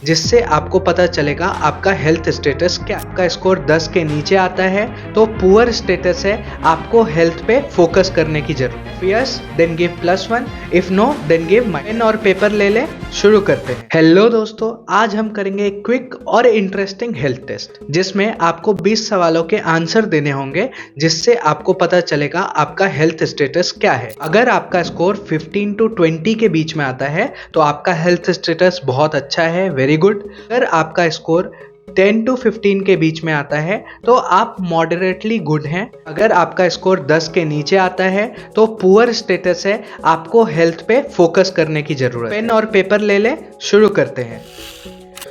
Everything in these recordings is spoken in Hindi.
जिससे आपको पता चलेगा आपका हेल्थ स्टेटस क्या। आपका स्कोर 10 के नीचे आता है तो पुअर स्टेटस है, आपको हेल्थ पे फोकस करने की जरूरत है। If yes then give +1, if no then give pen और पेपर ले ले। शुरू करते हैं। हेलो दोस्तों, आज हम करेंगे एक क्विक और इंटरेस्टिंग हेल्थ टेस्ट जिसमें आपको 20 सवालों के आंसर देने होंगे, जिससे आपको पता चलेगा आपका हेल्थ स्टेटस क्या है। अगर आपका स्कोर 15 to 20 के बीच में आता है तो आपका हेल्थ स्टेटस बहुत अच्छा है, वेरी गुड। अगर आपका स्कोर 10 to 15 के बीच में आता है तो आप मॉडरेटली गुड हैं। अगर आपका स्कोर 10 के नीचे आता है तो पुअर स्टेटस है, आपको हेल्थ पे फोकस करने की जरूरत है। पेन और पेपर ले ले, शुरू करते हैं।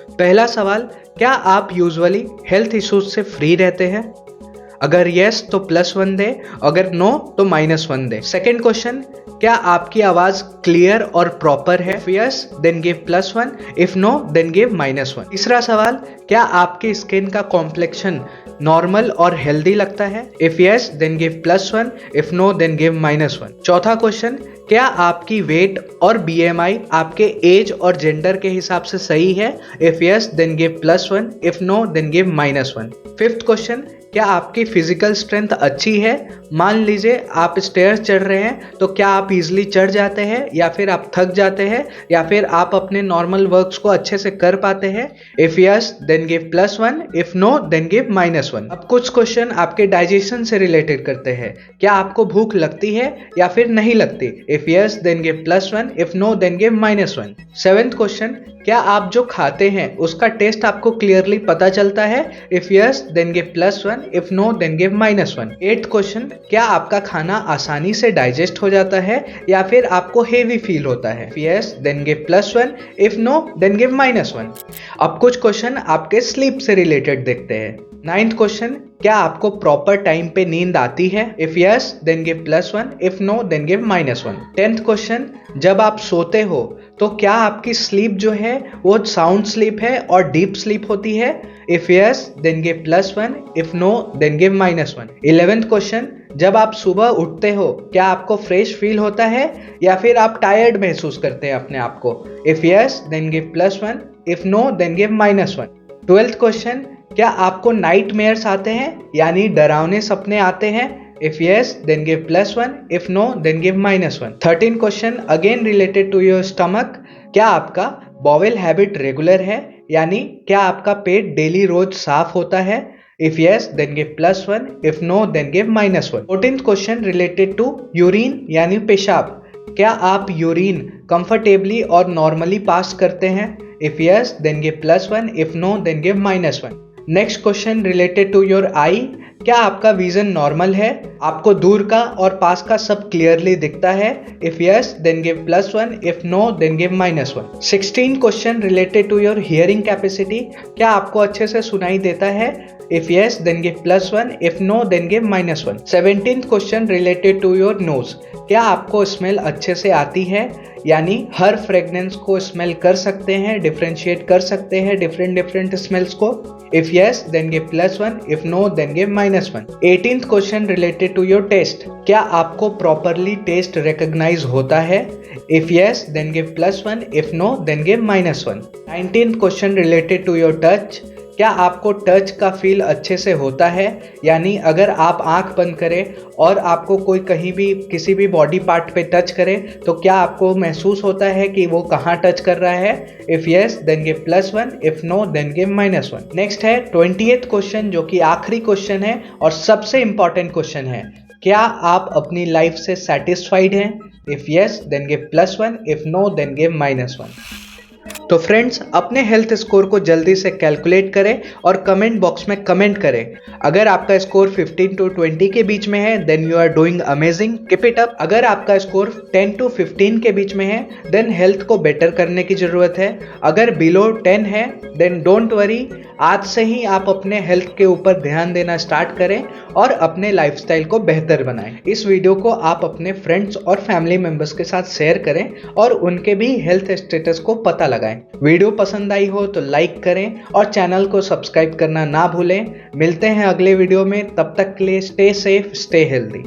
पहला सवाल, क्या आप यूजुअली हेल्थ इश्यूज से फ्री रहते हैं? अगर यस तो +1 दे, अगर नो तो -1 दे। सेकेंड क्वेश्चन, क्या आपकी आवाज क्लियर और प्रॉपर है? If yes then give +1, if no then give -1। तीसरा सवाल, क्या आपकी स्किन का कॉम्प्लेक्शन नॉर्मल और हेल्दी लगता है? If yes then give +1, if no then give -1। चौथा क्वेश्चन, क्या आपकी वेट और BMI आपके एज और जेंडर के हिसाब से सही है? If yes then give +1, if no then give -1। Fifth question, क्या आपकी फिजिकल स्ट्रेंथ अच्छी है? मान लीजिए आप स्टेयर्स चढ़ रहे हैं तो क्या आप इजीली चढ़ जाते हैं, या फिर आप थक जाते हैं, या फिर आप अपने नॉर्मल वर्क्स को अच्छे से कर पाते हैं? If yes then give +1, if no then give -1। अब कुछ क्वेश्चन आपके डाइजेशन से रिलेटेड करते हैं। क्या आपको भूख लगती है या फिर नहीं लगती? If yes then give +1, if no then give -1। Seventh question, क्या आप जो खाते हैं उसका टेस्ट आपको क्लियरली पता चलता है? If yes then give +1, if no then give -1। Eighth question, क्या आपका खाना आसानी से डाइजेस्ट हो जाता है या फिर आपको हेवी फील होता है? If yes then give +1, if no then give -1। अब कुछ क्वेश्चन आपके स्लीप से रिलेटेड देखते हैं। नाइन्थ क्वेश्चन, क्या आपको प्रॉपर टाइम पे नींद आती है? If yes then give +1, if no then give -1। 10th question, जब आप सोते हो तो क्या आपकी स्लीप जो है वो साउंड स्लीप है और डीप स्लीप होती है? If yes then give +1, if no then give -1। 11th question, जब आप सुबह उठते हो क्या आपको फ्रेश फील होता है या फिर आप टायर्ड महसूस करते हैं अपने आप को? If yes then give +1, if no then give -1। 12th question, क्या आपको नाइटमेयर्स आते हैं यानी डरावने सपने आते हैं? If yes then give +1, if no then give -1। 13th question, again related to your stomach, क्या आपका बॉवेल हैबिट रेगुलर है यानी क्या आपका पेट डेली रोज साफ होता है? If yes then give +1, if no then give -1। 14th question related to urine यानी पेशाब, क्या आप यूरिन कंफर्टेबली और नॉर्मली पास करते हैं? If yes then give +1, if no then give -1। Next question related to your eye, क्या आपका विजन नॉर्मल है? आपको दूर का और पास का सब क्लियरली दिखता है? If yes then give +1, if no then give -1। 16 question related to your hearing capacity, क्या आपको अच्छे से सुनाई देता है? If yes then give +1, if no then give -1। 17th question related to your nose, क्या आपको स्मेल अच्छे से आती है यानी हर फ्रेग्रेंस को स्मेल कर सकते हैं, डिफरेंशिएट कर सकते हैं डिफरेंट स्मेल्स को? If yes then give +1, if no then give -1। 18th question related to your taste, क्या आपको प्रॉपरली टेस्ट रिकॉग्नाइज होता है? If yes then give +1, if no then give -1। 19th question related to your touch, क्या आपको टच का फील अच्छे से होता है यानी अगर आप आंख बंद करें और आपको कोई कहीं भी किसी भी बॉडी पार्ट पे टच करे तो क्या आपको महसूस होता है कि वो कहाँ टच कर रहा है? If yes then give +1, if no then give -1। Next है 20th क्वेश्चन, जो कि आखिरी क्वेश्चन है और सबसे इंपॉर्टेंट क्वेश्चन है, क्या आप अपनी लाइफ से सेटिस्फाइड हैं? If yes then give +1, if no then give -1। तो फ्रेंड्स, अपने हेल्थ स्कोर को जल्दी से कैलकुलेट करें और कमेंट बॉक्स में कमेंट करें। अगर आपका स्कोर 15 to 20 के बीच में है then you are doing amazing, keep it up. अगर आपका स्कोर 10 to 15 के बीच में है देन हेल्थ को बेटर करने की जरूरत है। अगर बिलो 10 है देन डोंट वरी, आज से ही आप अपने हेल्थ के ऊपर ध्यान देना स्टार्ट करें और अपने लाइफस्टाइल को बेहतर बनाएं। इस वीडियो को आप अपने फ्रेंड्स और फैमिली मेंबर्स के साथ शेयर करें और उनके भी हेल्थ स्टेटस को पता लगाएं। वीडियो पसंद आई हो तो लाइक करें और चैनल को सब्सक्राइब करना ना भूलें। मिलते हैं अगले वीडियो में, तब तक के लिए स्टे सेफ, स्टे हेल्दी।